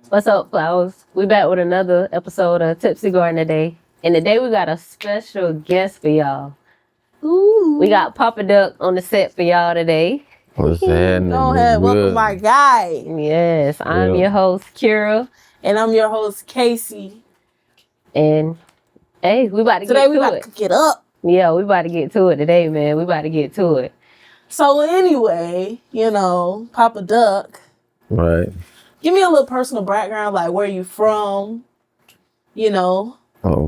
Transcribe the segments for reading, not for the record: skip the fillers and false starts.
What's up, flowers? We back with another episode of Tipsy Garden today. And today we got a special guest for y'all. Ooh. We got Papa Duck on the set for y'all today. What's happening? Go ahead, welcome my guy. Yes, I'm your host, Kira. And I'm your host, Casey. And hey, we about to Today get we to about it. to cook it up. Yeah, we about to get to it today, man. We about to get to it. So anyway, Papa Duck. Right. Give me a little personal background, like where you from, Okay.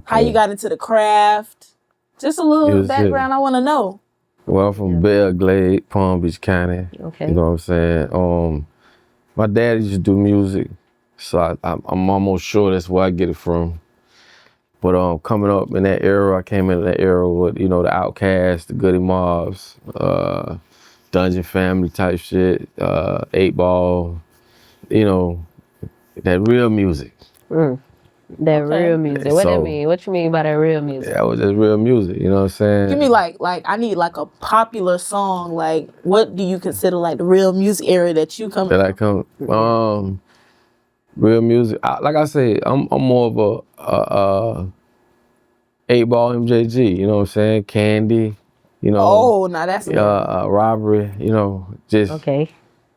how you got into the craft. Just a little background I want to know. Well, I'm from Belle Glade, Palm Beach County. Okay. You know what I'm saying? My dad used to do music, so I'm almost sure that's where I get it from. But coming up in that era, I came into that era with, the Outkast, the Goody Mobs, Dungeon Family type shit, 8 Ball, that real music. That real music. What that mean? What you mean by that real music? That was just real music, you know what I'm saying? Give me like I need like a popular song. Like, what do you consider like the real music era that you come? That I come, real music. Like I say, I'm more of a 8 Ball MJG. You know what I'm saying? Candy. Oh, now that's Robbery. Just okay.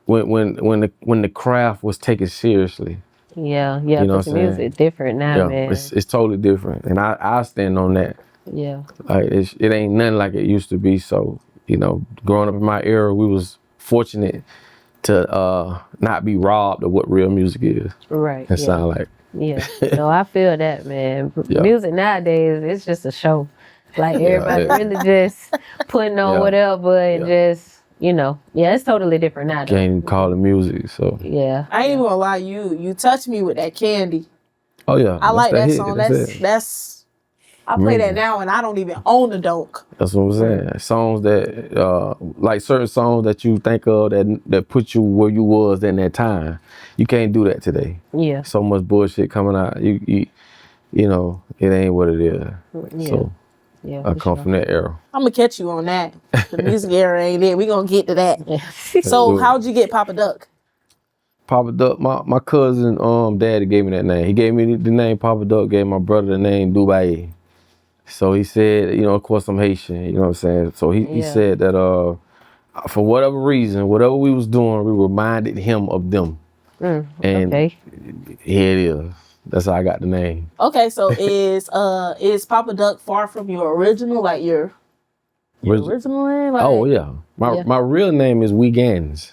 When the craft was taken seriously. Yeah. Because the music different now, man. It's totally different, and I stand on that. Yeah. Like it ain't nothing like it used to be. So growing up in my era, we was fortunate to not be robbed of what real music is. Right. It sound like. Yeah. No, I feel that, man. Yeah. Music nowadays, it's just a show. Like everybody really just putting on whatever and just, it's totally different nowadays. Can't even call it music, so. Yeah. I ain't even gonna lie, you touched me with that Candy. Oh yeah. I like that hit. song. That's I play that now and I don't even own the donk. That's what I'm saying. Songs that like certain songs that you think of that put you where you was in that time. You can't do that today. Yeah. So much bullshit coming out. You it ain't what it is. Yeah. So I come from that era. I'm gonna catch you on that. The music era ain't it. We gonna get to that. So how'd you get Papa Duck? Papa Duck, my cousin daddy gave me that name. He gave me the name Papa Duck, gave my brother the name Dubai. So he said, of course I'm Haitian, you know what I'm saying? So he said that for whatever reason, whatever we was doing, we reminded him of them. And here it is. That's how I got the name. Okay, so is Papa Duck far from your original, like your original name? Like, oh yeah. My real name is Wiegans.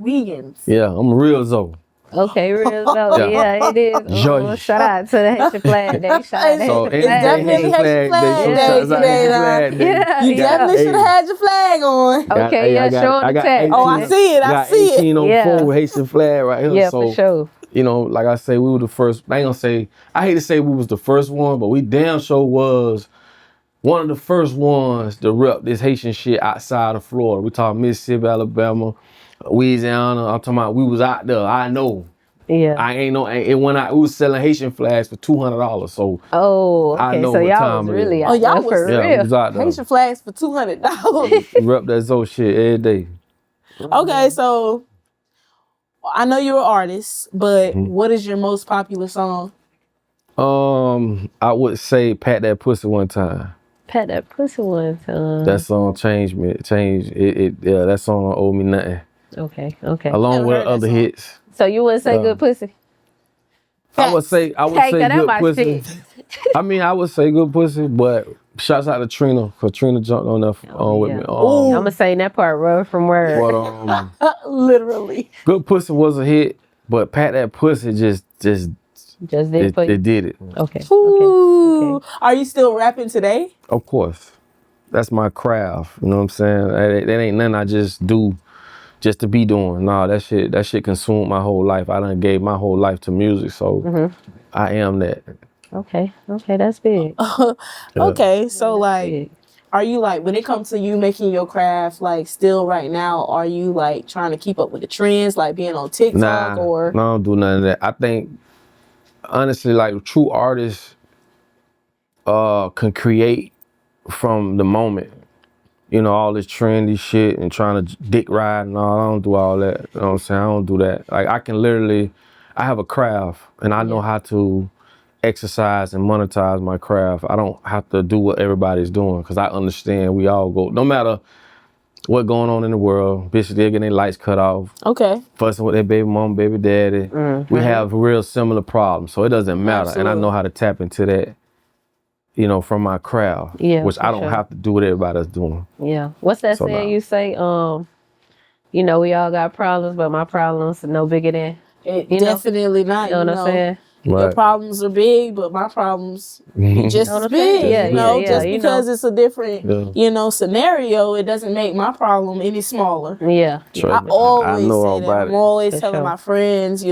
Wiegans. Yeah, I'm real Zoe. Okay, real though. Yeah, it is. Shout out to the Haitian flag day. Shout out So to it's definitely Haitian flag day today. You definitely should have had your flag on. Okay, show them the tag. Oh, I see it. I see it. 1804 Haitian flag right here. Yeah, so, for sure. Like I say, we were the first. I ain't gonna say. I hate to say we was the first one, but we damn sure was one of the first ones to rep this Haitian shit outside of Florida. We talking Mississippi, Alabama, Louisiana. I'm talking about we was out there. I know. Yeah. I ain't know. It when we was selling Haitian flags for $200. So. Oh, okay. I know so what y'all time was it is. really Oh, y'all was for real. Yeah, we was out there. Haitian flags for $200. Rep that Zoe shit every day. Okay, so I know you're an artist, but what is your most popular song? I would say "Pat That Pussy One Time." Pat that pussy one time. That song changed me. Yeah, that song don't owe me nothing. Okay. Along with other hits. So you wouldn't say good pussy? I would say good pussy. Shit. I mean, I would say good pussy, but shouts out to Trina, because Trina jumped on that with me. I'm gonna say that part word from word. But Literally. Good Pussy was a hit, but Pat That Pussy just did for you. it did it. Okay. Ooh. Okay. Are you still rapping today? Of course. That's my craft. You know what I'm saying? That ain't nothing I just do just to be doing. Nah, that shit consumed my whole life. I done gave my whole life to music, so I am that. Okay, that's big. Okay, so like, are you like, when it comes to you making your craft, like still right now, are you like trying to keep up with the trends, like being on TikTok or? No, I don't do none of that. I think, honestly, like true artists can create from the moment. All this trendy shit and trying to dick ride and all. I don't do all that. You know what I'm saying? I don't do that. Like, I can literally I have a craft, and I know how to exercise and monetize my craft. I don't have to do what everybody's doing because I understand we all go, no matter what going on in the world, bitches still getting their lights cut off. Okay. Fussing with their baby mom, baby daddy. We have real similar problems, so it doesn't matter. Absolutely. And I know how to tap into that, you know, from my craft, which I don't have to do what everybody's doing. Yeah. What's that saying you say? You know, we all got problems, but my problems are no bigger than. Definitely not. You know what I'm saying? Your problems are big, but my problems be just as big. Just because it's a different, scenario, it doesn't make my problem any smaller. Yeah. I always say that. I'm always telling my friends,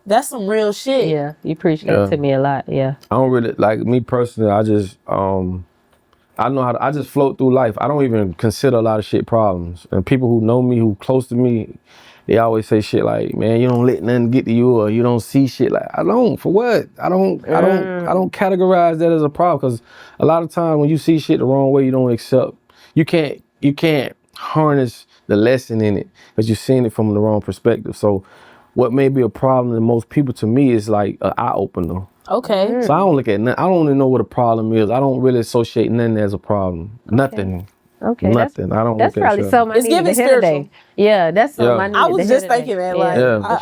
that's some real shit. Yeah, you preach that to me a lot. Yeah. I don't really, like me personally, I just, I know how to, I just float through life. I don't even consider a lot of shit problems. And people who know me, who close to me, they always say shit like, man, you don't let nothing get to you, or you don't see shit. Like, I don't, for what? I don't categorize that as a problem, because a lot of times when you see shit the wrong way, you don't accept, you can't harness the lesson in it, because you're seeing it from the wrong perspective. So what may be a problem to most people, to me, is like an eye opener. Okay. So I don't look at nothing. I don't even know what a problem is. I don't really associate nothing as a problem. Nothing. Okay. Nothing. I don't That's look at probably something I need to hear today. Yeah, that's something I need to hear. I was just thinking that. Like,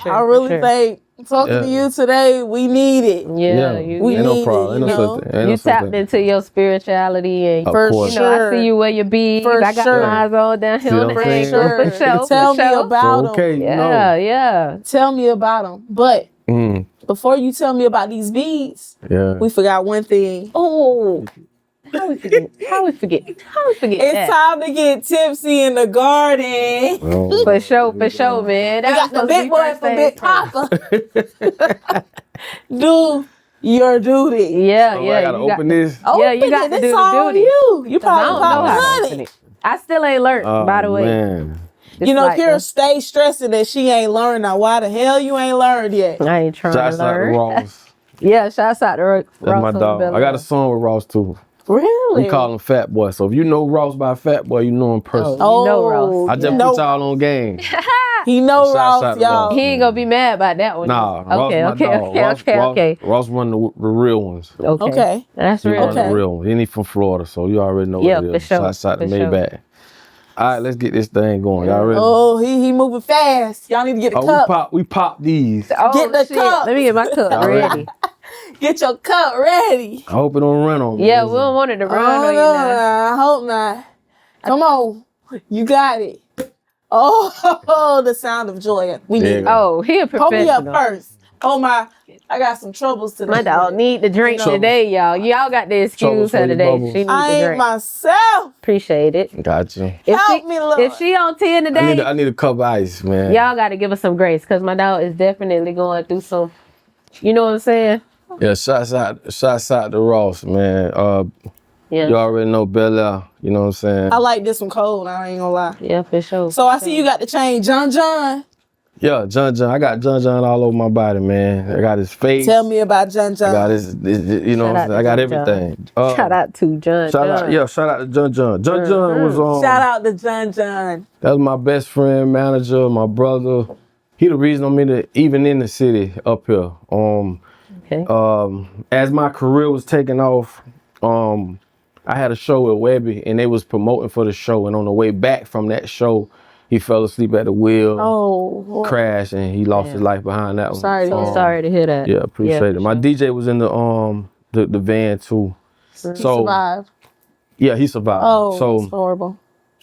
I really think talking to you today, we need it. Yeah, we ain't need no problem. it. You tapped into your spirituality, and for I see you where you be. I got my eyes all down here on the angle. For sure. Tell me about them. Yeah. Tell me about them. But before you tell me about these beads, we forgot one thing. Oh. How we forget it's time to get tipsy in the garden. Oh. For sure, man. We got the big boy for Big Papa. Do your duty. Yeah. I gotta open this. Yeah, you got to do the duty. You probably know how to I still ain't learned, by the way. Man. Kira stay stressing that she ain't learned. Now, why the hell you ain't learned yet? I ain't trying to learn. Shout out to Ross. Yeah, shouts out to Ross. That's my dog. I got a song with Ross too. Really? We call him Fat Boy. So if you know Ross by Fat Boy, you know him personally. Oh, you know Ross. I just put y'all on game. He know Ross, y'all. He ain't gonna be mad about that one. Nah, okay, Ross my dog. Okay. Ross run the real ones. Okay. That's real. He run the real ones. He ain't from Florida, so you already know what it is. For sure. Shout out to Maybach. All right, let's get this thing going. Y'all ready? Oh, he moving fast. Y'all need to get the cup. We pop these. Get the cup. Let me get my cup ready. Get your cup ready. I hope it don't run on me. Yeah, we don't want it to run on you now. I hope not. Come on. You got it. Oh, the sound of joy. We need. Oh, he a professional. Hold me up first. Oh my, I got some troubles today. My dog need the drink today, y'all. Y'all got the excuse her today. She need I the ain't drink. myself. Appreciate it. Got you. Help me, Lord. If she on 10 today, I need a cup of ice, man. y'all got to give her some grace, because my dog is definitely going through some, you know what I'm saying? Yeah, shouts out to Ross, man. You already know Bel Air, you know what I'm saying? I like this one cold, I ain't gonna lie. Yeah, for sure. So I see you got the chain, John. Yeah, John. I got John all over my body, man. I got his face. Tell me about John. I got his you know what I'm saying? I got everything. Shout out to John. Shout out to John. John was on. Shout out to John. That was my best friend, manager, my brother. He the reason I'm even in the city up here. As my career was taking off, I had a show with Webby, and they was promoting for the show. And on the way back from that show, he fell asleep at the wheel, crashed, and he lost his life behind that one. Sorry to hear that. Yeah, appreciate it. My DJ was in the van too. He survived. Yeah, he survived. Oh, so that's horrible.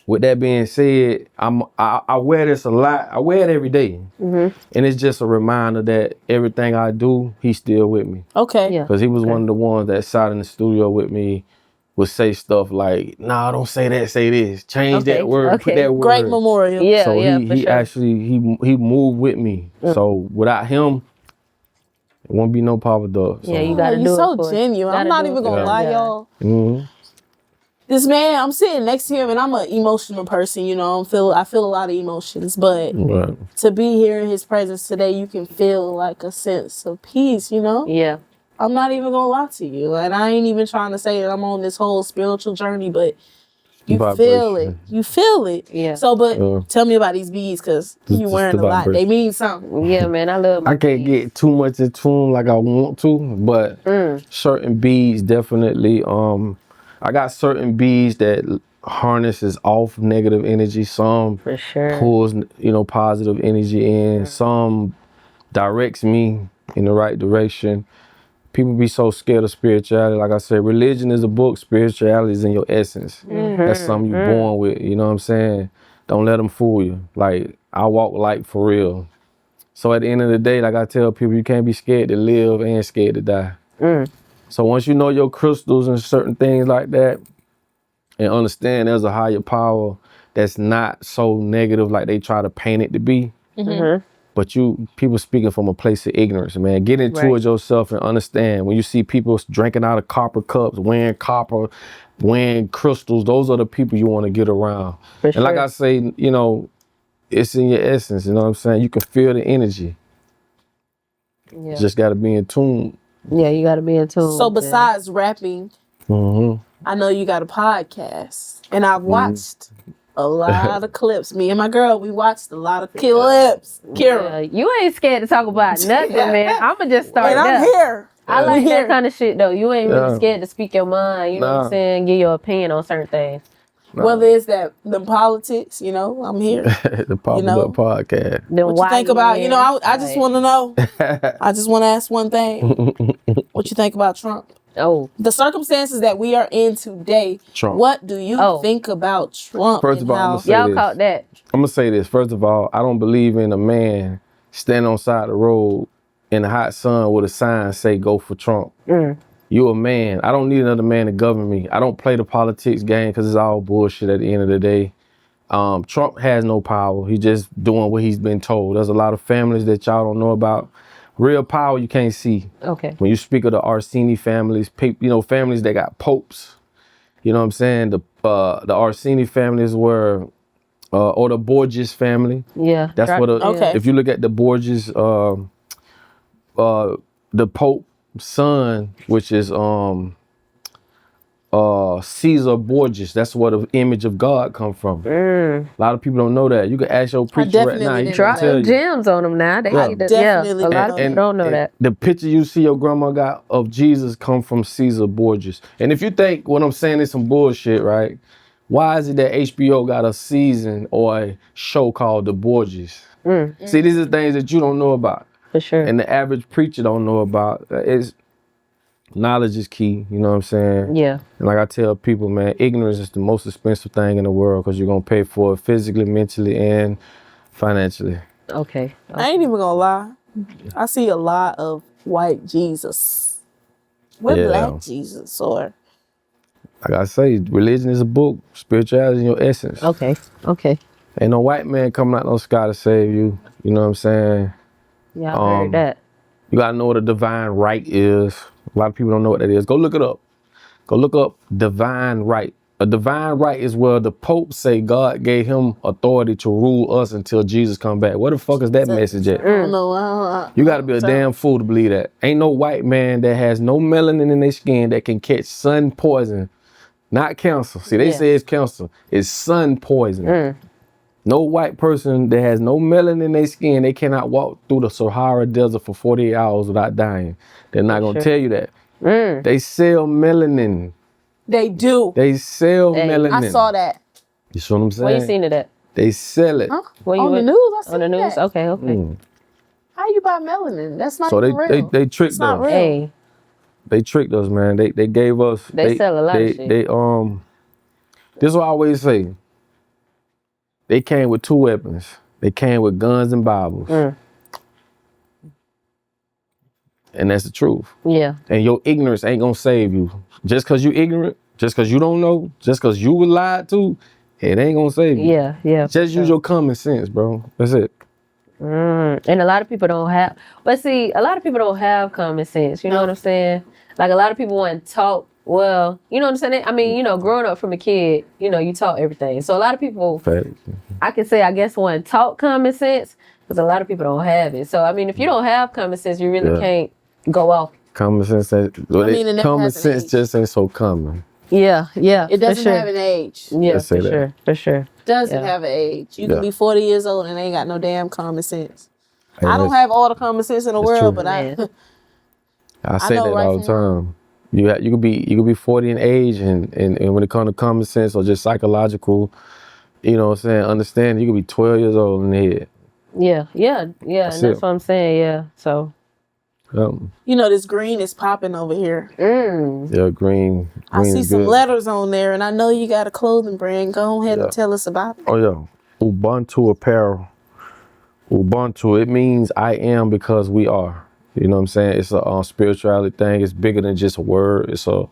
With that being said, I wear this a lot. I wear it every day. And it's just a reminder that everything I do, he's still with me. Okay. Yeah. Because he was one of the ones that sat in the studio with me, would say stuff like, nah, don't say that, say this. Change that word, put that word. Great memorial. Yeah, so he sure. actually, he moved with me. So without him, it won't be no Papa Dog. So. Yeah, you gotta do it. You're so genuine. I'm not even gonna lie, y'all. This man, I'm sitting next to him, and I'm an emotional person, you know. I feel a lot of emotions, but to be here in his presence today, you can feel like a sense of peace, you know? Yeah. I'm not even gonna lie to you. And I ain't even trying to say that I'm on this whole spiritual journey, but You feel it. You feel it. Yeah. So, but tell me about these beads, because you wearing a lot. They mean something. Yeah, man. I love my I can't get too much into them like I want to, but certain beads definitely. I got certain beads that harnesses off negative energy. Some for sure pulls, positive energy in. Some directs me in the right direction. People be so scared of spirituality. Like I said, religion is a book. Spirituality is in your essence. That's something you're born with. You know what I'm saying? Don't let them fool you. Like, I walk light for real. So at the end of the day, like I tell people, you can't be scared to live and scared to die. So once you know your crystals and certain things like that, and understand there's a higher power that's not so negative like they try to paint it to be. But people speaking from a place of ignorance, man. Get into it yourself and understand. When you see people drinking out of copper cups, wearing copper, wearing crystals, those are the people you want to get around. And like I say, it's in your essence, you know what I'm saying? You can feel the energy. You just got to be in tune. Yeah, you got to be in tune. So besides rapping, I know you got a podcast. And I've watched a lot of clips. Me and my girl, we watched a lot of clips. Kira. You ain't scared to talk about nothing, man. I'ma just start. And I'm here. I like that kind of shit though. You ain't really scared to speak your mind. You know what I'm saying? Give your opinion on certain things. Whether it's the politics, I'm here. The Popular Podcast. What you think about, I just want to know. I just want to ask one thing. What you think about Trump? The circumstances that we are in today, Trump. What do you think about Trump? First of all, y'all caught that. I'm going to say this. First of all, I don't believe in a man standing on side of the road in the hot sun with a sign say, go for Trump. You a man. I don't need another man to govern me. I don't play the politics game because it's all bullshit at the end of the day. Trump has no power. He's just doing what he's been told. There's a lot of families that y'all don't know about. Real power you can't see. Okay. When you speak of the Orsini families, families that got popes, you know what I'm saying? The Orsini families were, or the Borges family. Yeah. That's if you look at the Borges, the Pope son, which is Caesar Borges. That's where the image of God come from. A lot of people don't know that. You can ask your preacher right now. He drop gems on them now. They a lot of people don't know that. The picture you see your grandma got of Jesus come from Caesar Borges. And if you think what I'm saying is some bullshit, right? Why is it that HBO got a season or a show called The Borges? See, these are things that you don't know about. For sure. And the average preacher don't know about. Knowledge is key, you know what I'm saying? Yeah. And like I tell people, man, ignorance is the most expensive thing in the world because you're going to pay for it physically, mentally, and financially. Okay. I ain't even going to lie. I see a lot of white Jesus. We're black Jesus, or... Like I say, religion is a book. Spirituality is your essence. Okay. Ain't no white man coming out no sky to save you. You know what I'm saying? Yeah, I heard that. You got to know what a divine right is. A lot of people don't know what that is. Go look it up. Go look up divine right. A divine right is where the Pope say God gave him authority to rule us until Jesus come back. Where the fuck is that message at? I don't know. You got to be a damn fool to believe that. Ain't no white man that has no melanin in their skin that can catch sun poison. Not cancer. See, they say it's cancer. It's sun poison. No white person that has no melanin in their skin, they cannot walk through the Sahara Desert for 48 hours without dying. They're not going to tell you that. They sell melanin. They do. They sell melanin. I saw that. You see what I'm saying? Where you seen it at? They sell it. Huh? On the news? I seen on the news? That. Okay. How you buy melanin? That's not so real. they tricked us. Not real. Hey. They tricked us, man. They gave us. They sell a lot of shit. This is what I always say. They came with two weapons. They came with guns and Bibles. And that's the truth. Yeah. And your ignorance ain't gonna save you. Just cause you ignorant, just cause you don't know, just cause you were lied to, it ain't gonna save you. Yeah. Just use your common sense, bro. That's it. And a lot of people don't have, but see, a lot of people don't have common sense. You know what I'm saying? Like a lot of people want to talk. Well, you know what I'm saying? I mean, growing up from a kid, you taught everything. So a lot of people, I can say, I guess, want to talk common sense, because a lot of people don't have it. So, I mean, if you don't have common sense, you really can't go off. Common sense, common sense just ain't so common. Yeah, yeah. It doesn't for sure. have an age. Yeah, Let's say for that. sure, for sure. Doesn't have an age. You can be 40 years old and ain't got no damn common sense. Hey, I don't have all the common sense in the world, true. but I say know that right all the from wrong. time. You could be 40 in age, and when it comes to common sense or just psychological, you know what I'm saying, understand, you could be 12 years old in the head. Yeah. And that's what I'm saying. Yeah. So. You know, this green is popping over here. Yeah, green I see is some good. letters on there, and I know you got a clothing brand. Go ahead and tell us about it. Oh yeah, Ubuntu apparel. Ubuntu, it means I am because we are. You know what I'm saying? It's a spirituality thing. It's bigger than just a word. It's a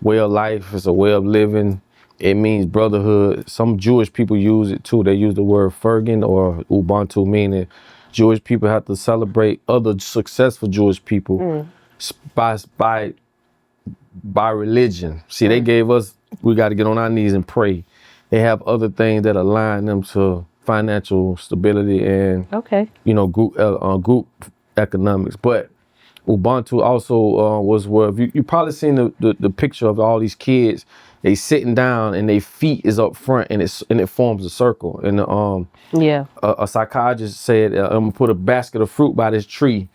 way of life. It's a way of living. It means brotherhood. Some Jewish people use it too. They use the word Fergen or Ubuntu, meaning Jewish people have to celebrate other successful Jewish people by religion. See, they gave us, we got to get on our knees and pray. They have other things that align them to financial stability and, you know, group economics. But Ubuntu also was where, you probably seen the picture of all these kids, they sitting down and their feet is up front and it forms a circle. And a psychologist said, I'm gonna put a basket of fruit by this tree,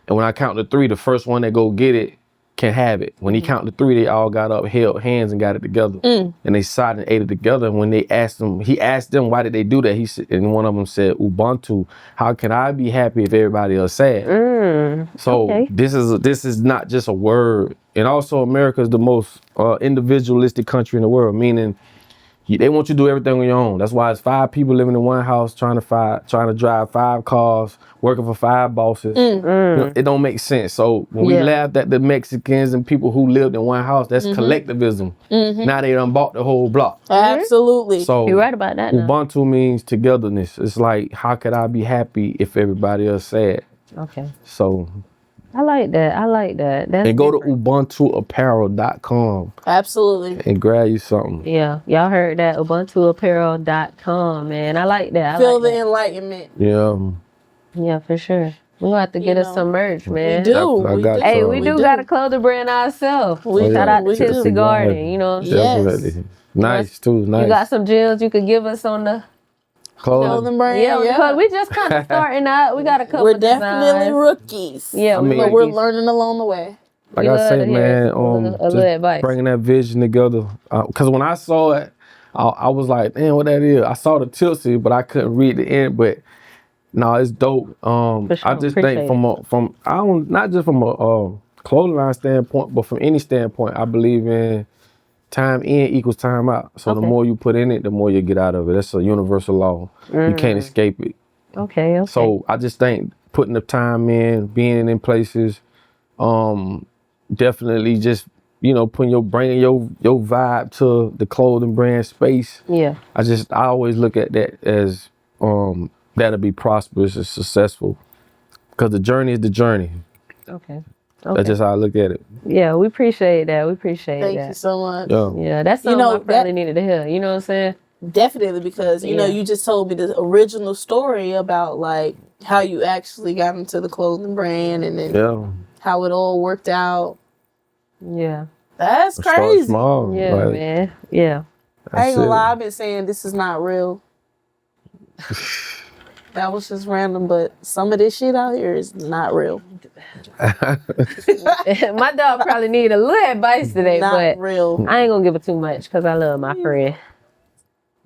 and when I count to 3, the first one that go get it can have it. When he counted to 3, they all got up, held hands, and got it together. And they sat and ate it together. And when they asked him, he asked them, why did they do that? He said, and one of them said, Ubuntu, how can I be happy if everybody else sad? So this is not just a word. And also, America is the most individualistic country in the world, meaning they want you to do everything on your own. That's why it's 5 people living in one house, trying to drive 5 cars, working for 5 bosses. You know, it don't make sense. So when we laughed at the Mexicans and people who lived in one house, that's collectivism. Now they done bought the whole block. Absolutely. So you're right about that. Ubuntu means togetherness. It's like, how could I be happy if everybody else sad? So I like that. That's and go different. to ubuntuapparel.com. Absolutely. And grab you something. Yeah, y'all heard that. ubuntuapparel.com, man. I like that. Feel the enlightenment. Yeah, for sure. We're gonna have to get us some merch, man. We do. Hey, we do got a clothing brand ourselves. Shout out to Tipsy Garden, you know. Definitely. Nice too. Nice. You got some gems you could give us on the clothing brand? Yeah, because we just kind of starting out. We got a couple. We're definitely rookies. Yeah, but we're learning along the way. Like I say, man, just bringing that vision together. Because when I saw it, I was like, damn, what that is? I saw the Tipsy, but I couldn't read the end. But no, it's dope. Sure, I just think not just from a clothing line standpoint, but from any standpoint, I believe in time in equals time out. So the more you put in it, the more you get out of it. That's a universal law. You can't escape it. Okay. So I just think putting the time in, being in places, definitely just, you know, bringing your vibe to the clothing brand space. Yeah. I always look at that as that'll be prosperous and successful, because the journey is the journey. Okay. That's just how I look at it. Yeah, we appreciate that. Thank you so much. Yeah, that's something I probably needed to hear. You know what I'm saying? Definitely, because you know, you just told me the original story about like how you actually got into the clothing brand and then how it all worked out. Yeah, that's crazy. Small, yeah, like, man. Yeah, I ain't gonna lie. I've been saying this is not real. That was just random, but some of this shit out here is not real. My dog probably need a little advice today, but real. I ain't gonna give her too much because I love my friend.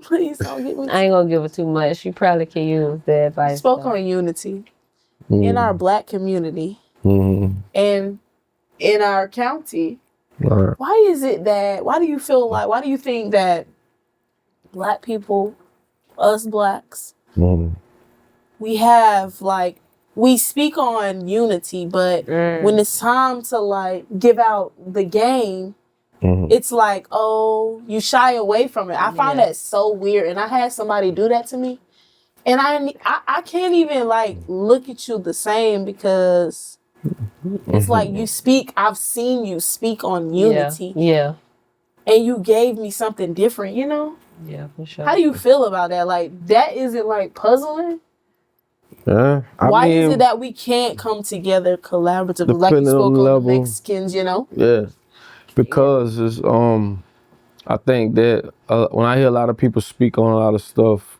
Please don't give me. I ain't gonna give her too much. She probably can use the advice. Spoke on unity in our Black community and in our county. Why is it that? Why do you feel like? Why do you think that Black people, us Blacks, we have like, we speak on unity, but when it's time to like give out the game, it's like, oh, you shy away from it. I find that so weird. And I had somebody do that to me. And I can't even like look at you the same, because it's like I've seen you speak on unity. Yeah. And you gave me something different, you know? Yeah, for sure. How do you feel about that? Like, that isn't like puzzling? Why is it that we can't come together collaboratively, like you spoke on the Mexicans, you know? Yeah, because it's I think that when I hear a lot of people speak on a lot of stuff,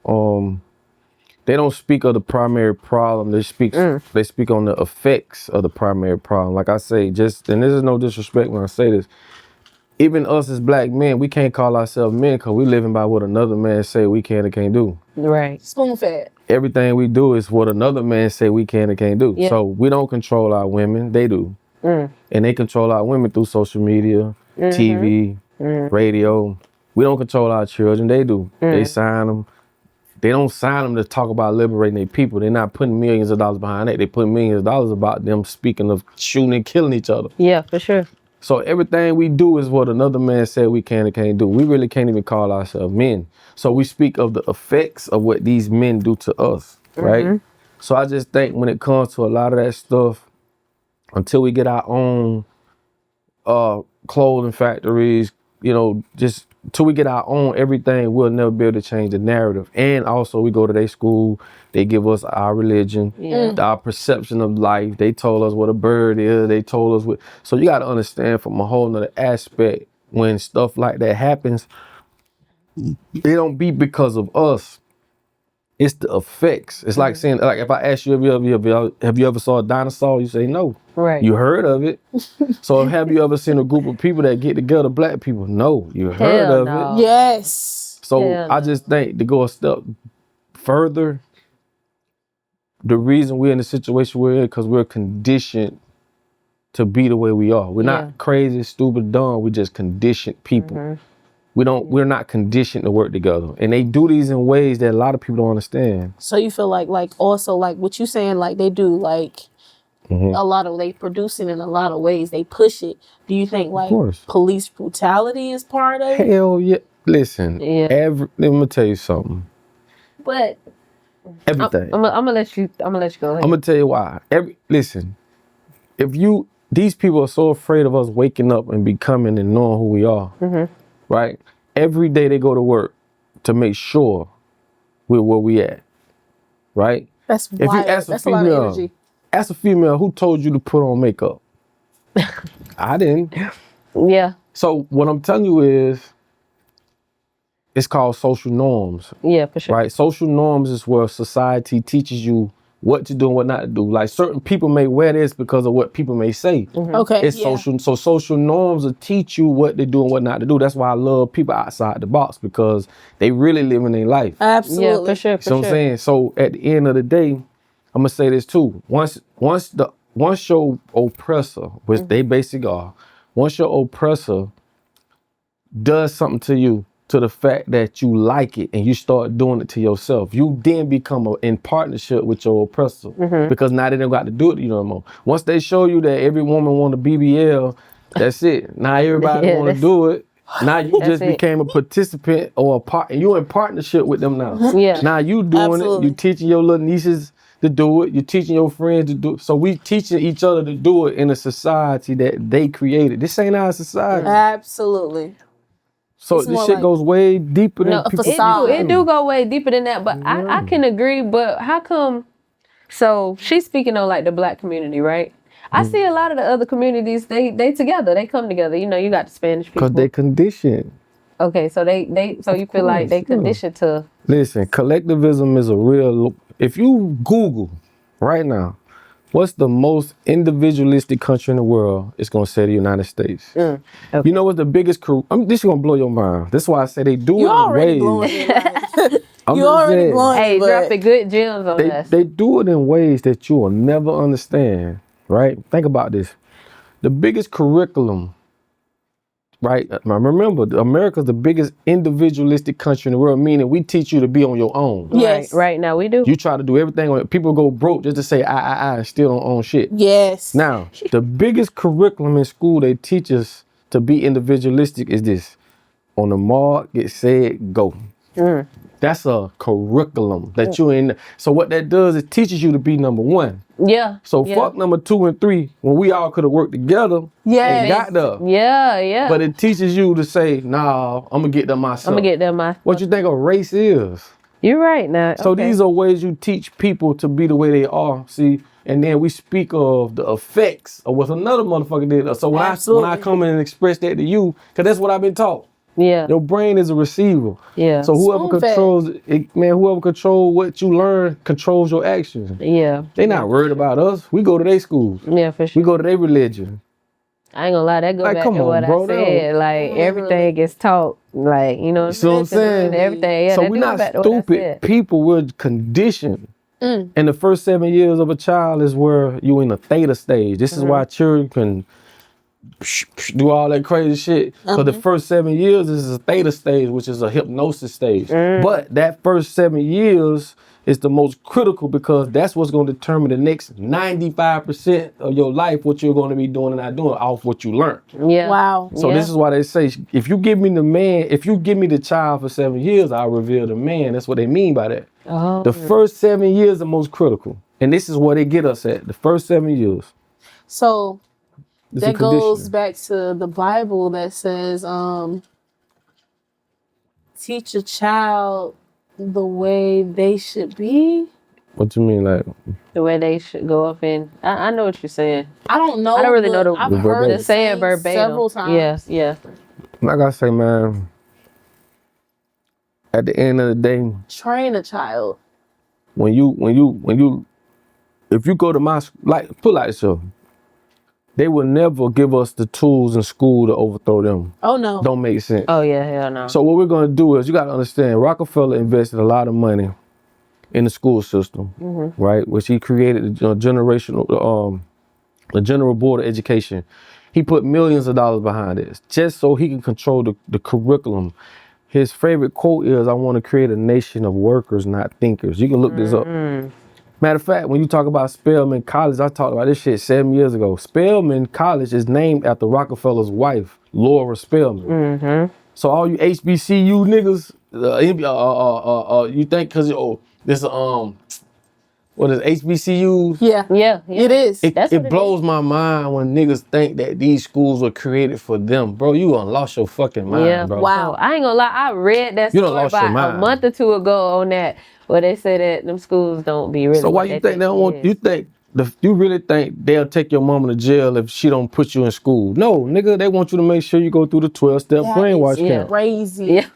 they don't speak of the primary problem. They speak on the effects of the primary problem. Like I say, and this is no disrespect when I say this, even us as black men, we can't call ourselves men because we living by what another man say we can and can't do. Right. Spoon fed. Everything we do is what another man say we can and can't do. Yeah. So we don't control our women, they do. And they control our women through social media, TV, radio. We don't control our children, they do. They sign them. They don't sign them to talk about liberating their people. They're not putting millions of dollars behind it. They put millions of dollars about them speaking of shooting and killing each other. Yeah, for sure. So everything we do is what another man said we can and can't do. We really can't even call ourselves men. So we speak of the effects of what these men do to us, right? So I just think when it comes to a lot of that stuff, until we get our own clothing factories, just till we get our own everything, we'll never be able to change the narrative. And also we go to their school, they give us our religion, our perception of life. They told us what a bird is, they told us what, so you gotta understand from a whole nother aspect, when stuff like that happens, it don't be because of us. It's the effects. It's like saying, like if I ask you, have you ever saw a dinosaur? You say no. Right. You heard of it. So have you ever seen a group of people that get together, black people? No. You heard of it. Yes. So I just think to go a step further, the reason we're in the situation we're in because we're conditioned to be the way we are. We're not crazy, stupid, dumb. We just conditioned people. We're not conditioned to work together. And they do these in ways that a lot of people don't understand. So you feel like also like what you saying, like they do like a lot of, they produce it in a lot of ways. They push it. Do you think like police brutality is part of it? Hell yeah. Listen, let me tell you something. But everything. I'm gonna let you go ahead. I'm gonna tell you why. Listen, these people are so afraid of us waking up and becoming and knowing who we are. Right? Every day they go to work to make sure we're where we at. Right? That's wild. If you ask a female, a lot of energy. Ask a female who told you to put on makeup. I didn't. Yeah. So what I'm telling you is, it's called social norms. Yeah, for sure. Right? Social norms is where society teaches you what to do and what not to do. Like certain people may wear this because of what people may say. Okay. It's social. So social norms will teach you what to do and what not to do. That's why I love people outside the box, because they really live in their life. Absolutely. Yeah, for sure. You know what I'm saying? So at the end of the day, I'm gonna say this too. Once your oppressor, which they basically are, once your oppressor does something to you, to the fact that you like it and you start doing it to yourself, you then become in partnership with your oppressor, because now they don't got to do it to you no more. Once they show you that every woman want a BBL, that's it. Now everybody want to do it. Now you just became a participant or a part, and you're in partnership with them now. Yeah. Now you doing it. You teaching your little nieces to do it. You're teaching your friends to do it. So we teaching each other to do it in a society that they created. This ain't our society. Absolutely. So this shit goes way deeper than people. It do go way deeper than that, but I can agree. But how come? So she's speaking on like the black community, right? I see a lot of the other communities. They together. They come together. You know, you got the Spanish people. Because they conditioned. Okay, so so you feel like they conditioned to. Listen, collectivism is a real. If you Google right now, what's the most individualistic country in the world? It's gonna say the United States. Okay. You know what's the biggest? This is gonna blow your mind. That's why I say they do it in ways. You already blowing. Hey, dropping good gems on us. They do it in ways that you will never understand. Right? Think about this. The biggest curriculum. Right? Remember, America's the biggest individualistic country in the world, meaning we teach you to be on your own. Yes. Right now we do. You try to do everything on it. People go broke just to say I and still don't own shit. Yes. Now, the biggest curriculum in school they teach us to be individualistic is this. On the mark, get set, go. That's a curriculum that you in. So what that does, it teaches you to be number one. Yeah. So fuck number 2 and 3 when we all could have worked together and got there. Yeah. But it teaches you to say, nah, I'm gonna get them myself. What you think a race is? You're right now. So these are ways you teach people to be the way they are. See, and then we speak of the effects of what another motherfucker did. So when I come in and express that to you, because that's what I've been taught. Yeah. Your brain is a receiver. Yeah. So whoever Spoon-fed. controls it, man, whoever controls what you learn controls your actions. Yeah. They not worried about us. We go to their schools. Yeah, for sure. We go to their religion. I ain't gonna lie, that go Like, back come to on, what bro, I said. Like everything gets taught. Like, you know what I'm See what I'm saying? Everything. Yeah, So that we're do go not back to what I stupid said. people. We're conditioned. And the first 7 years of a child is where you in a theta stage. This is why children can do all that crazy shit. Because the first 7 years is a theta stage, which is a hypnosis stage. But that first 7 years is the most critical because that's what's going to determine the next 95% of your life, what you're going to be doing and not doing off what you learned. Yeah. Wow. So this is why they say, if you give me the man, if you give me the child for 7 years, I'll reveal the man. That's what they mean by that. Oh. The first 7 years are most critical. And this is where they get us at, the first 7 years. So It's that a goes condition. back to the Bible that says, teach a child the way they should be. What you mean, like? The way they should go up in. I know what you're saying. I don't know. I don't really know I've the heard verbatim. the saying saying verbatim. several times. Yes, yeah. Like I say, man, at the end of the day, Train a child. if you go to my, like, put it like this, they will never give us the tools in school to overthrow them. Oh no. Don't make sense. Oh yeah, hell no. So what we're gonna do is, you gotta understand, Rockefeller invested a lot of money in the school system, right? Which he created the the General Board of Education. He put millions of dollars behind this, just so he can control the curriculum. His favorite quote is, "I want to create a nation of workers, not thinkers." You can look this up. Matter of fact, when you talk about Spelman College, I talked about this shit 7 years ago. Spelman College is named after Rockefeller's wife, Laura Spelman. So all you HBCU niggas, you think because this what is HBCUs? Yeah. Yeah, It is. That's what It blows my mind when niggas think that these schools were created for them, bro. You done lost your fucking mind, Yeah, bro. Wow. I ain't gonna lie. I read that You done story lost your about a mind. month or two ago on that, where they say that them schools don't be really. So why what you think they don't want? is. You think you really think they'll take your mama to jail if she don't put you in school? No, nigga, they want you to make sure you go through the 12-step That brainwash is camp. crazy. Yeah.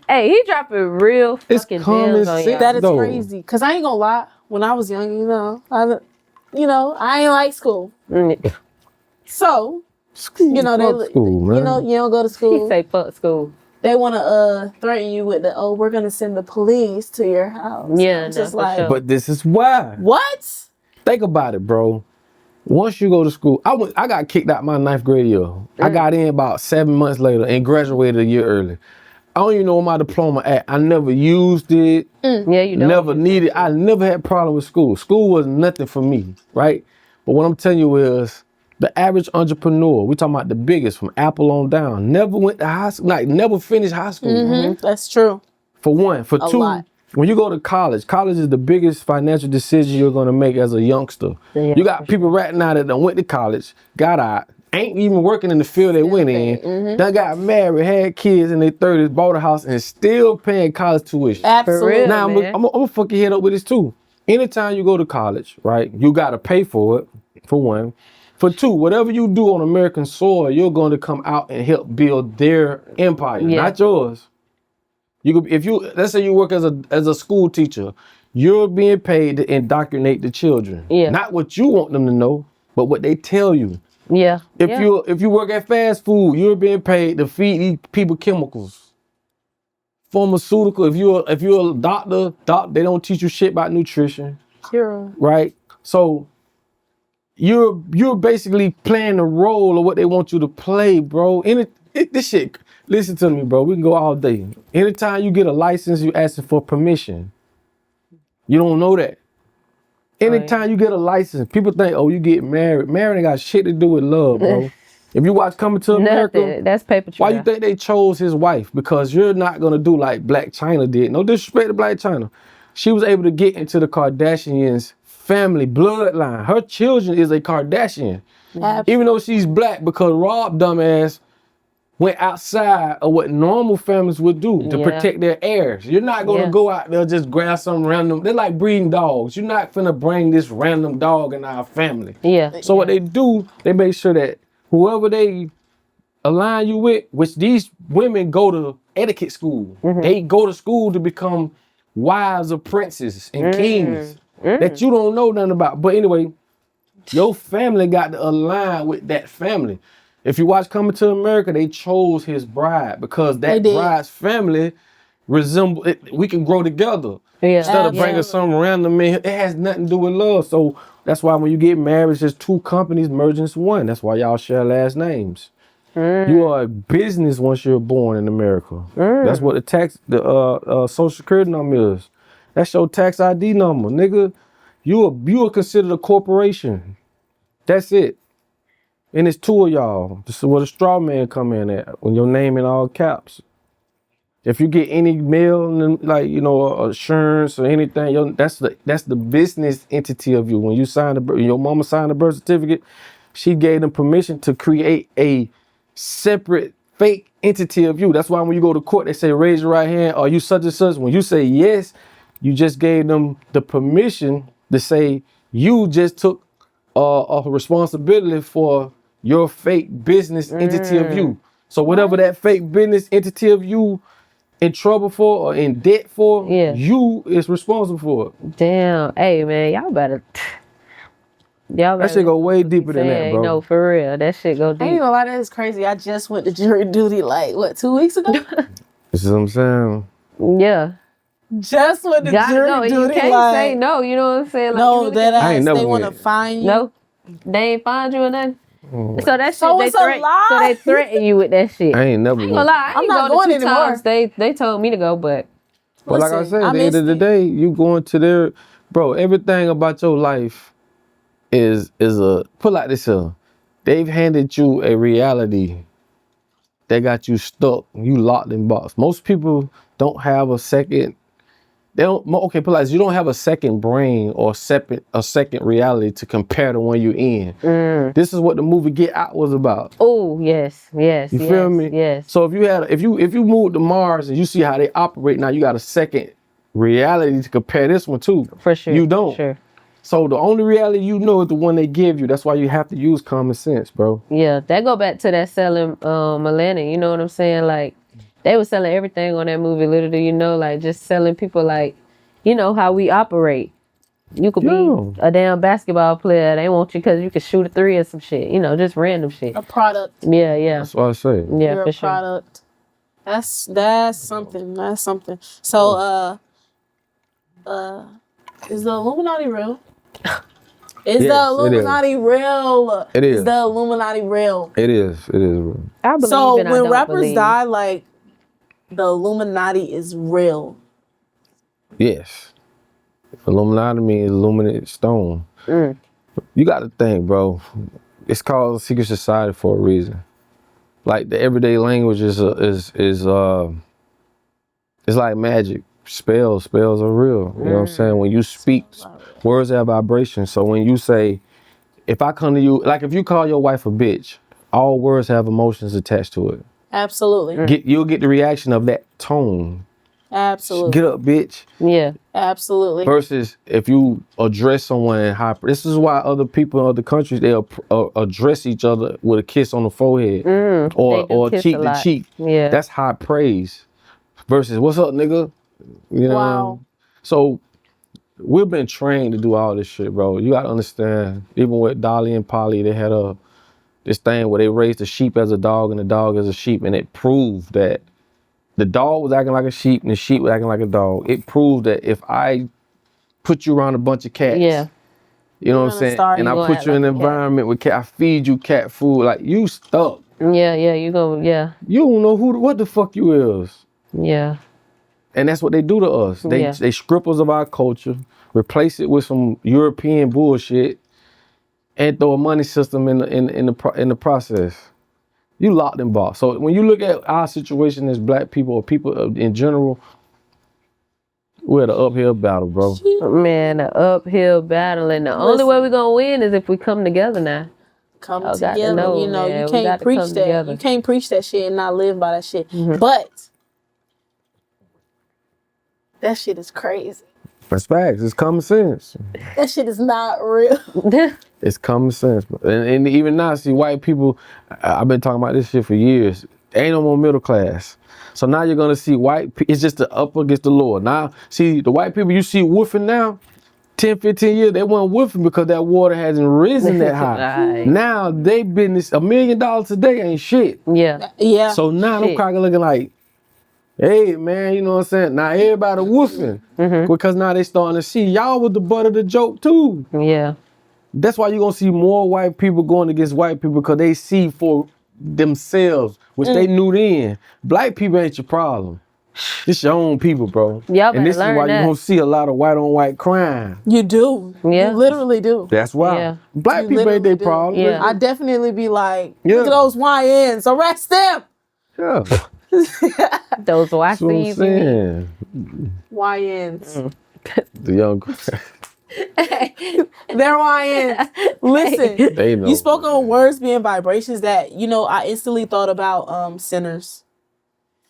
Hey, he dropping real It's fucking common gems on sense. y'all. That is though. crazy. Cause I ain't gonna lie. When I was young, I ain't like school. So, School, they, fuck school, man. you don't go to He school. say fuck school. They want to threaten you with we're gonna send the police to your house. Yeah, I'm no, just for like, sure. But this is why. what? Think about it, bro. Once you go to school, I got kicked out my 9th grade year. I got in about 7 months later and graduated a year early. I don't even know where my diploma at. I never used it. Yeah, you don't. Never needed. I never had problem with school. School was nothing for me, right? But what I'm telling you is, the average entrepreneur, we talking about the biggest from Apple on down, never went to high school, like never finished high school. That's true. For one. For two, lot. when you go to college is the biggest financial decision you're gonna make as a youngster. Yeah, You got people right now that done went to college, got out, ain't even working in the field they went in, done got married, had kids in their 30s, bought a house, and still paying college tuition. Absolutely. real. Now, man. I'm gonna fuck your head up with this too. Anytime you go to college, right, you gotta pay for it, for one. For two, whatever you do on American soil, you're going to come out and help build their empire, not yours. Let's say you work as a school teacher, you're being paid to indoctrinate the children. Yeah. Not what you want them to know, but what they tell you. Yeah. If you work at fast food, you're being paid to feed these people chemicals. Pharmaceutical, if you're a doctor, they don't teach you shit about nutrition. Sure. Right? So you're basically playing the role of what they want you to play, bro. This shit, listen to me, bro. We can go all day. Anytime you get a license, you asking for permission. You don't know that. Anytime you get a license, people think, oh, you get married. Married ain't got shit to do with love, bro. If you watch Coming to America, Nothing. That's paper trail. why you think they chose his wife? Because you're not gonna do like Black China did. No disrespect to Black China. She was able to get into the Kardashians' family bloodline. Her children is a Kardashian. Even though she's black, because Rob dumbass went outside of what normal families would do to protect their heirs. You're not gonna go out there just grab some random. They're like breeding dogs. You're not finna bring this random dog in our family. Yeah. So what they do, they make sure that whoever they align you with, which these women go to etiquette school. They go to school to become wives of princes and kings that you don't know nothing about. But anyway, your family got to align with that family. If you watch Coming to America, they chose his bride because that bride's family resemble it. We can grow together instead of bringing some random man. It has nothing to do with love. So that's why when you get married, it's just two companies merging into one. That's why y'all share last names. You are a business once you're born in America. That's what the Social Security number is. That's your tax ID number, nigga. You are considered a corporation. That's it. And it's two of y'all. This is where the straw man come in at, when your name in all caps. If you get any mail, like, you know, insurance or anything, that's the business entity of you. When you your mama signed a birth certificate, she gave them permission to create a separate fake entity of you. That's why when you go to court, they say, raise your right hand. Are you such and such? When you say yes, you just gave them the permission to say you just took a responsibility for your fake business entity of you. So whatever that fake business entity of you in trouble for or in debt for, you is responsible for it. Damn. Hey, man, y'all better. That shit go way deeper than that, bro. No, for real. That shit go deep. I ain't gonna lie, that is crazy. I just went to jury duty like, what, 2 weeks ago? This is what I'm saying. Yeah. Just went to jury duty. You can't say no, you know what I'm saying? Like, no, really that ass, they want to fine you. No, they ain't find you or nothing. So that shit, so it's a lie. So they threaten you with that shit. I ain't never I ain't gonna lie. I'm not going anymore. They told me to go, but like I said, at the end of the day, you going to their, bro, everything about your life is put like this here. They've handed you a reality that got you stuck. You locked in box. Most people don't have a second. They don't. Okay, put like this, you don't have a second brain or a second reality to compare to when you're in. This is what the movie Get Out was about. Oh yes. You feel me? Yes. So if you move to Mars and you see how they operate now, you got a second reality to compare this one to. For sure. You don't. For sure. So the only reality you know is the one they give you. That's why you have to use common sense, bro. Yeah, that go back to that selling Atlanta. You know what I'm saying? Like, they was selling everything on that movie, literally, you know, like just selling people like, you know, how we operate. You could be a damn basketball player. They want you because you can shoot a three or some shit. You know, just random shit. A product. Yeah. That's what I say. Yeah, You're for a sure. Product. That's something. That's something. So, is the Illuminati real? Is the Illuminati real? It is. Is the Illuminati real? It is, bro. I believe so it, when rappers die, like, the Illuminati is real. Yes. Illuminati means illuminated stone. You got to think, bro. It's called secret society for a reason. Like the everyday language is it's like magic. Spells are real. You know what I'm saying? When you speak, words have vibration. So when you say, if I come to you, like if you call your wife a bitch, all words have emotions attached to it. Absolutely. You'll get the reaction of that tone. Absolutely. Get up, bitch. Yeah. Absolutely. Versus if you address someone in high. This is why other people in other countries, they'll address each other with a kiss on the forehead or cheek to cheek. Yeah. That's high praise. Versus, what's up, nigga? You know? Wow. So we've been trained to do all this shit, bro. You gotta understand, even with Dolly and Polly, they had this thing where they raised the sheep as a dog and the dog as a sheep, and it proved that the dog was acting like a sheep and the sheep was acting like a dog. It proved that if I put you around a bunch of cats, you know what I'm saying, and I put you in an environment with cat, I feed you cat food, like you stuck. Yeah, you go, You don't know what the fuck you is. Yeah. And that's what they do to us. They strip us of our culture, replace it with some European bullshit, and throw a money system in the process. You locked in box. So when you look at our situation as black people or people in general, we're at an uphill battle, bro. Man, an uphill battle, and the only way we're gonna win is if we come together now. Come together, you know, you can't preach that. Together. You can't preach that shit and not live by that shit. But that shit is crazy. That's facts. It's common sense. That shit is not real. It's common sense. And even now, see, white people, I've been talking about this shit for years. Ain't no more middle class. So now you're going to see it's just the upper against the lower. Now, see, the white people you see woofing now, 10, 15 years, they weren't woofing because that water hasn't risen that high. Right. Now, they business, $1 million a day ain't shit. Yeah. Yeah. So now them crackers looking like, hey, man, you know what I'm saying? Now everybody woofing because now they starting to see y'all was the butt of the joke too. Yeah. That's why you're going to see more white people going against white people because they see for themselves, which they knew then. Black people ain't your problem. This your own people, bro. Y'all and this is why that. you don't see a lot of white on white crime. You do. Yeah. You literally do. That's why. Yeah. Black You people ain't their literally do. problem. Yeah. I definitely be like, Yeah. look at those YNs, arrest them. Yeah. Those That's what I'm YCs. saying. YNs. The young. They're YNs. Listen, They know. you spoke on words being vibrations that, I instantly thought about Sinners.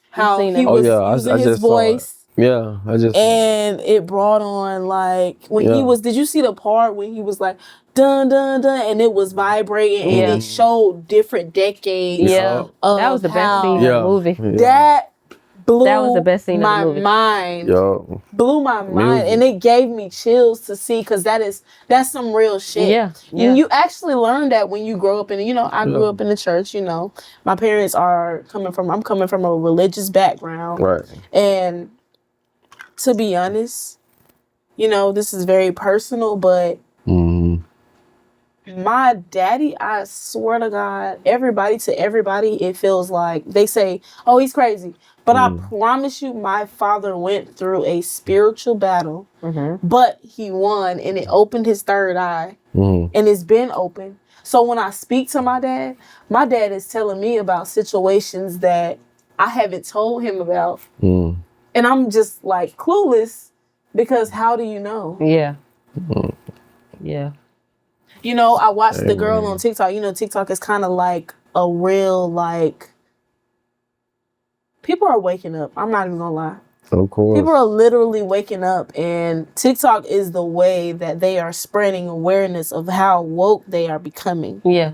How seen he that? was I using his just saw it. voice. Yeah, And it brought on like when he was, did you see the part when he was like dun dun dun and it was vibrating and it showed different decades. Yeah. That was the best scene in the movie. That blew That was the best scene in the my movie. mind. Yo. Blew my mind. And it gave me chills to see because that's some real shit. Yeah. And you actually learn that when you grow up in, I grew up in the church, My parents I'm coming from a religious background. Right. And to be honest, this is very personal, but my daddy, I swear to God, everybody, it feels like they say, oh, he's crazy. But I promise you, my father went through a spiritual battle, but he won and it opened his third eye and it's been open. So when I speak to my dad is telling me about situations that I haven't told him about. And I'm just like clueless because how do you know? Yeah. Yeah. I watched the girl on TikTok. TikTok is kind of like a real, people are waking up. I'm not even going to lie. Of course. People are literally waking up, and TikTok is the way that they are spreading awareness of how woke they are becoming. Yeah.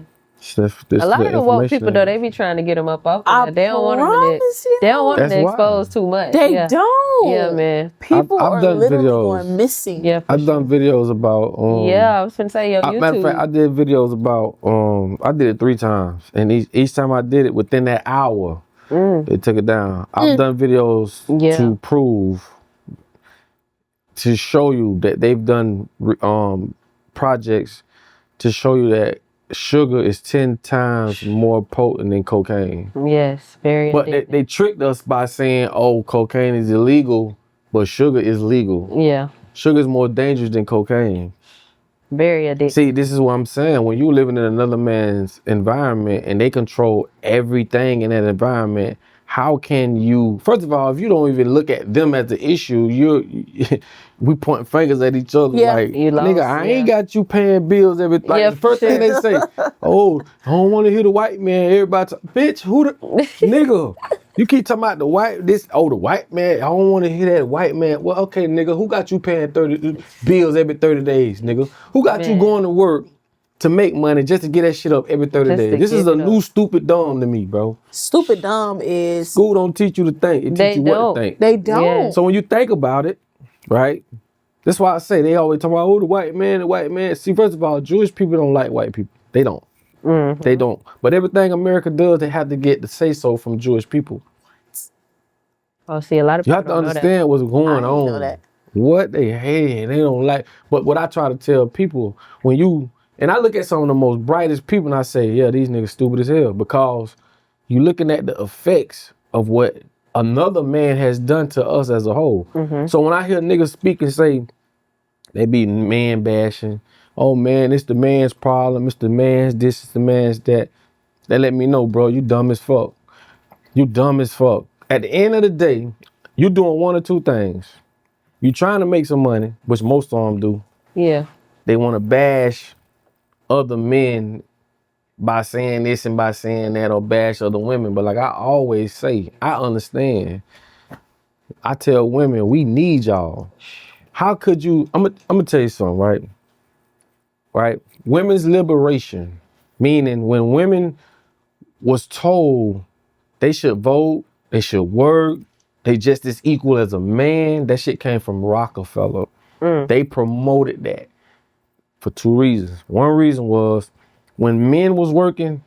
A lot of the woke people, though, they be trying to get them up off of that. They don't want them to expose too much. They don't. Yeah, man. People are literally going missing. Yeah, I've done videos about. I was gonna say YouTube. Matter of fact, I did videos about. I did it 3 times, and each time I did it within that hour, they took it down. I've done videos to prove, to show you that they've done projects to show you that sugar is 10 times more potent than cocaine. Yes, very. But they tricked us by saying, oh, cocaine is illegal, but sugar is legal. Yeah. Sugar is more dangerous than cocaine. Very addictive. See, this is what I'm saying. When you're living in another man's environment and they control everything in that environment, how can you, first of all, if you don't even look at them as the issue, we point fingers at each other like, nigga, I ain't got you paying bills every, the first thing they say, oh, I don't want to hear the white man, everybody, bitch, who the, nigga, you keep talking about the white man, I don't want to hear that white man. Well, okay, nigga, who got you paying 30 bills every 30 days, nigga? Who got you going to work to make money just to get that shit up every 30 days? This is a new stupid dumb to me, bro. Stupid dumb is... School don't teach you to think. It teach you what to think. They don't. Yeah. So when you think about it, right? That's why I say they always talk about, oh, the white man. See, first of all, Jewish people don't like white people. They don't. They don't. But everything America does, they have to get the say-so from Jewish people. Oh, see, a lot of people you have to understand what's going on. Know that. What they hate, they don't like. But what I try to tell people, and I look at some of the most brightest people and I say, yeah, these niggas stupid as hell, because you looking at the effects of what another man has done to us as a whole. So when I hear niggas speak and say, they be man bashing, oh man, it's the man's problem, it's the man's this, it's the man's that, they let me know, bro, you dumb as fuck. You dumb as fuck. At the end of the day, you doing one or two things. You trying to make some money, which most of them do. Yeah. They want to bash other men by saying this and by saying that, or bash other women. But like I always say, I understand. I tell women, we need y'all. How could you? I'm gonna tell you something, right? Right. Women's liberation, meaning when women was told they should vote, they should work, they just as equal as a man. That shit came from Rockefeller. They promoted that for 2 reasons. One reason was when men was working,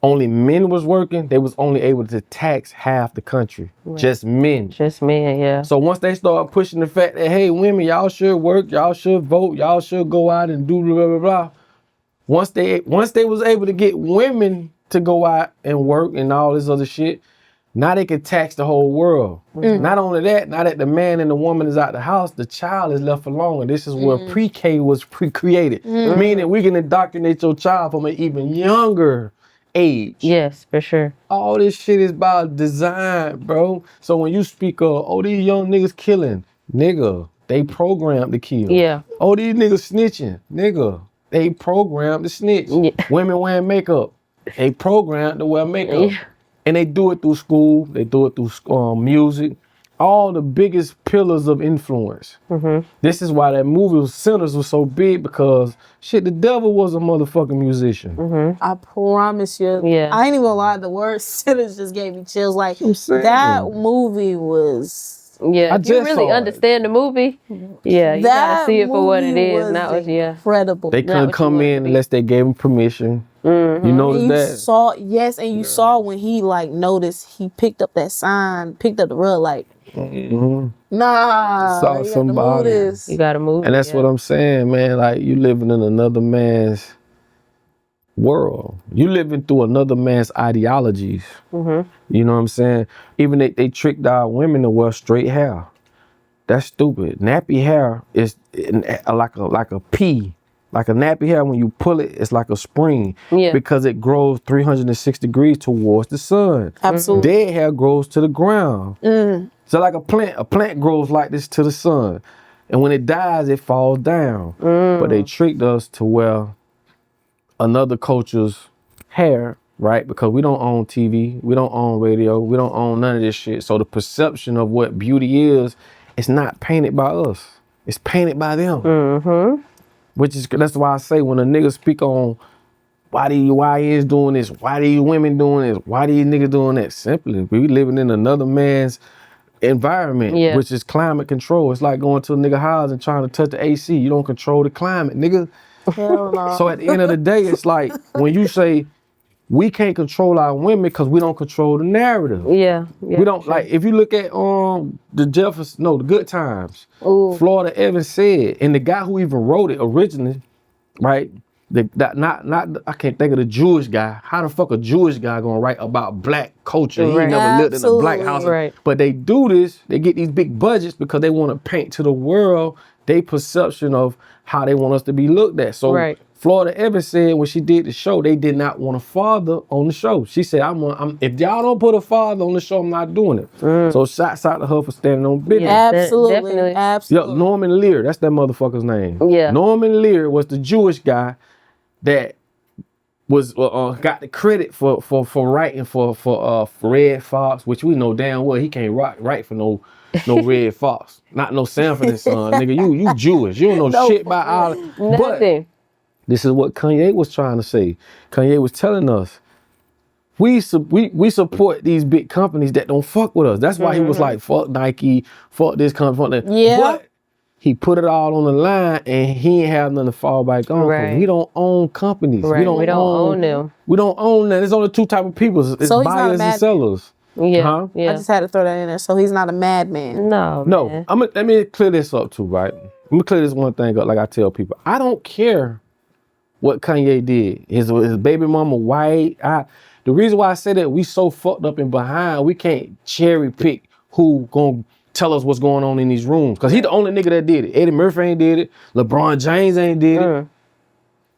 only men was working, they was only able to tax half the country. Right. Just men. Just men, yeah. So once they start pushing the fact that, hey, women, y'all should work, y'all should vote, y'all should go out and do blah, blah, blah. Once they was able to get women to go out and work and all this other shit, now they can tax the whole world. Not only that, now that the man and the woman is out the house, the child is left alone. And this is where pre-K was created. Meaning we can indoctrinate your child from an even younger age. Yes, for sure. All this shit is about design, bro. So when you speak of, oh, these young niggas killing, nigga, they programmed to kill. Yeah. Oh, these niggas snitching, nigga, they programmed to snitch. Yeah. Women wearing makeup, they programmed to wear makeup. Yeah. And they do it through school, they do it through music, all the biggest pillars of influence. This is why that movie Sinners was so big, because shit, the devil was a motherfucking musician. I promise you. Yeah. I ain't even gonna lie, the word Sinners just gave me chills. Like, that movie was... Yeah, if you really understand the movie, yeah, you gotta see it for what it is. That was incredible. They couldn't come in unless they gave him permission. You noticed that? And you saw when he like noticed, he picked up that sign, picked up the rug, like, nah, saw somebody. You gotta move. And that's what I'm saying, man. Like, you living in another man's world. You living through another man's ideologies. You know what I'm saying? Even they tricked our women to wear straight hair. That's stupid. Nappy hair is like a pea. Like a nappy hair, when you pull it, it's like a spring. Yeah. Because it grows 360 degrees towards the sun. Absolutely. Dead hair grows to the ground. So like a plant grows like this to the sun. And when it dies, it falls down. But they tricked us to wear another culture's hair, right? Because we don't own TV, we don't own radio, we don't own none of this shit. So the perception of what beauty is, it's not painted by us. It's painted by them. That's why I say, when a nigga speak on why is doing this, why these women doing this, why these niggas doing that, simply, we living in another man's environment, which is climate control. It's like going to a nigga house and trying to touch the AC. You don't control the climate, nigga. Hell no. So at the end of the day, it's like when you say we can't control our women because we don't control the narrative. Yeah. We don't, like, if you look at the Good Times, Florida Evans said, and the guy who even wrote it originally, right? I can't think of the Jewish guy. How the fuck a Jewish guy gonna write about black culture? He never lived in a black house. Right. But they do this, they get these big budgets because they want to paint to the world their perception of how they want us to be looked at. So Florida Evans said when she did the show, they did not want a father on the show. She said, if y'all don't put a father on the show, I'm not doing it. So shouts out to her for standing on business. Absolutely. Absolutely. Yo, Norman Lear, that's that motherfucker's name. Yeah. Norman Lear was the Jewish guy that was got the credit for writing for Red Fox, which we know damn well he can't write for no Red Fox, not no Sanford and Son, nigga. You Jewish, you don't know shit about all. Nothing. But this is what Kanye was trying to say. Kanye was telling us we support these big companies that don't fuck with us. That's why he was like, fuck Nike, fuck this company, fuck that. Yeah. But he put it all on the line and he ain't have nothing to fall back on. We don't own companies. We don't own them. We don't own that. There's only two type of people. It's buyers and sellers. Yeah. I just had to throw that in there. So he's not a madman. No. Let me clear this up too, right? Let me clear this one thing up. Like I tell people, I don't care what Kanye did. His baby mama white. The reason why I say that, we so fucked up and behind, we can't cherry pick who gonna tell us what's going on in these rooms. Cause he the only nigga that did it. Eddie Murphy ain't did it. LeBron James ain't did it.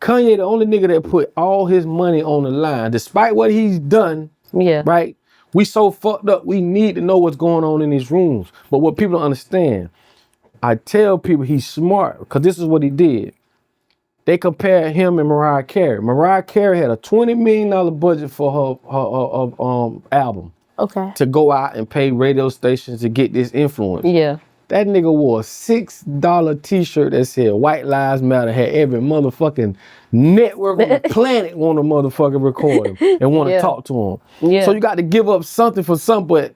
Kanye the only nigga that put all his money on the line, despite what he's done. Yeah. Right? We so fucked up, we need to know what's going on in these rooms. But what people don't understand, I tell people he's smart, because this is what he did. They compare him and Mariah Carey. Mariah Carey had a $20 million budget for her album. Okay. To go out and pay radio stations to get this influence. Yeah. That nigga wore a $6 t-shirt that said White Lives Matter, had every motherfucking network on the planet want to motherfucking record him and want to talk to him. Yeah. So you got to give up something for something, but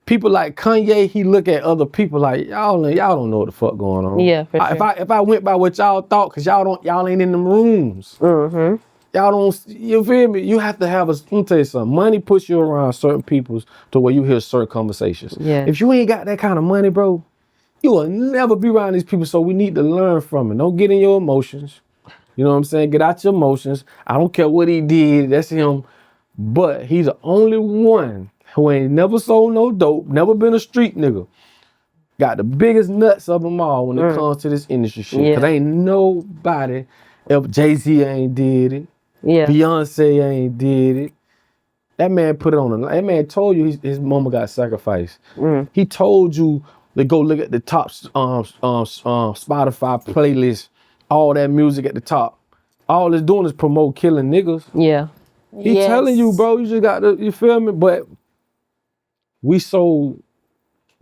people like Kanye, he look at other people like, y'all don't know what the fuck going on. Yeah, for sure. If I went by what y'all thought, cause y'all ain't in them rooms. Mm-hmm. Y'all don't, you feel me? You have to have let me tell you something. Money puts you around certain people to where you hear certain conversations. Yeah. If you ain't got that kind of money, bro, you will never be around these people. So we need to learn from it. Don't get in your emotions. You know what I'm saying? Get out your emotions. I don't care what he did. That's him. But he's the only one who ain't never sold no dope, never been a street nigga. Got the biggest nuts of them all when it comes to this industry shit. Cause ain't nobody, if Jay-Z ain't did it. Yeah. Beyonce ain't did it. That man put it on. That man told you his mama got sacrificed. He told you to go look at the top Spotify playlist, all that music at the top. All it's doing is promote killing niggas. Yeah. He telling you, bro, you just got to, you feel me? But we so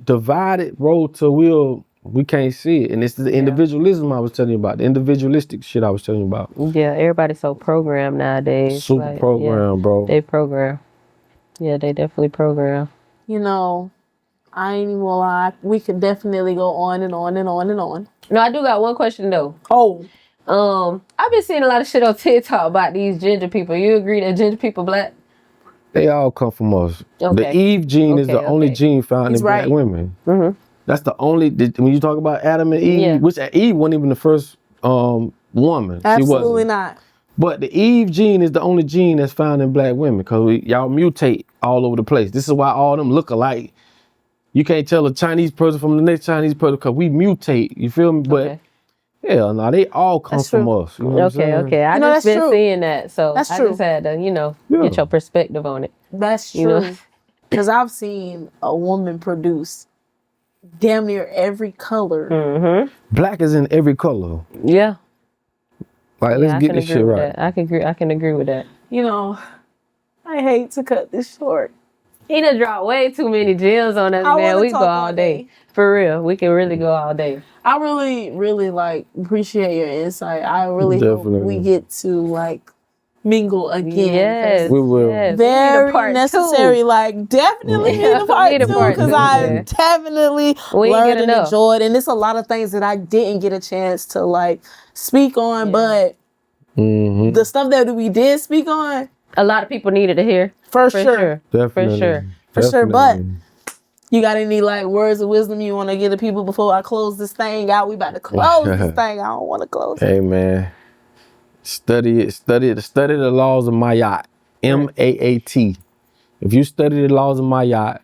divided, bro, till we can't see it. And it's the individualism I was telling you about, the individualistic shit I was telling you about. Yeah, everybody's so programmed nowadays. Super programmed, bro. They program. Yeah, they definitely program. You know, I ain't even gonna lie. We could definitely go on and on and on and on. No, I do got one question though. Oh. I've been seeing a lot of shit on TikTok about these ginger people. You agree that ginger people black? They all come from us. Okay. The Eve gene is the only gene found in black women. Mm-hmm. That's the only, when you talk about Adam and Eve, which Eve wasn't even the first woman. Absolutely not. But the Eve gene is the only gene that's found in black women because y'all mutate all over the place. This is why all them look alike. You can't tell a Chinese person from the next Chinese person because we mutate. You feel me? But hell no, they all come from us. You know what I'm saying? Okay. I just been seeing that. So that's I true. just had to, get your perspective on it. That's true. Because I've seen a woman produce damn near every color. Mm-hmm. Black is in every color. Yeah. Like, let's get this shit right. I can agree with that. You know, I hate to cut this short. He done dropped way too many gems on us, man. We go all day. For real. We can really go all day. I really, really appreciate your insight. I really hope we get to mingle again. Yes. We will. Yes. Very necessary. Definitely need a part two because I definitely learned and enjoyed. And there's a lot of things that I didn't get a chance to speak on, but the stuff that we did speak on, a lot of people needed to hear. For sure. Definitely. For sure. But you got any words of wisdom you want to give the people before I close this thing out? We about to close this thing. I don't want to close it. Hey man, study the laws of Mayat. M-A-A-T. If you study the laws of Mayat,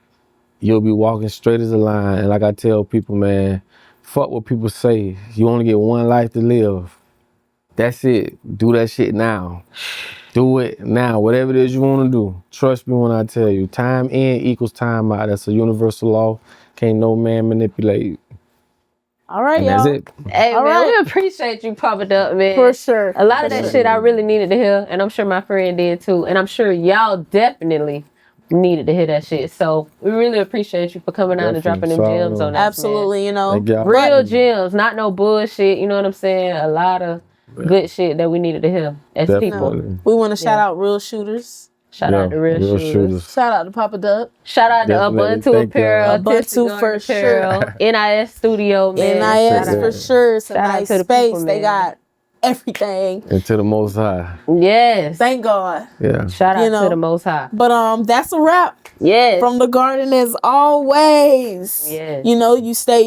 you'll be walking straight as a line. And like I tell people, man, fuck what people say. You only get one life to live. That's it. Do that shit now. Do it now. Whatever it is you want to do. Trust me when I tell you. Time in equals time out. That's a universal law. Can't no man manipulate. All right, y'all. That's it. Hey, man, we appreciate you popping up, man. For sure. A lot of that shit I really needed to hear, and I'm sure my friend did too. And I'm sure y'all definitely needed to hear that shit. So we really appreciate you for coming out and dropping them gems on us. Absolutely, man. Real gems, not no bullshit. You know what I'm saying? A lot of good shit that we needed to hear as people. We want to shout out ReelShooters. Shout out to ReelShooters. Shout out to Papa Duck. Shout out to Ubuntu Apparel. Ubuntu for sure. NIS Studio, man. NIS for sure. It's a nice space. They got everything. And to the Most High. Yes. Thank God. Yeah. Shout out to the Most High. But that's a wrap. Yes. From the garden as always. Yes. You stay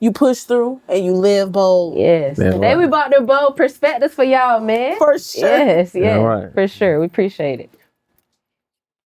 you push through, and you live bold. Yes. Today we brought the bold perspectives for y'all, man. For sure. Yes. Yeah, right. For sure. We appreciate it.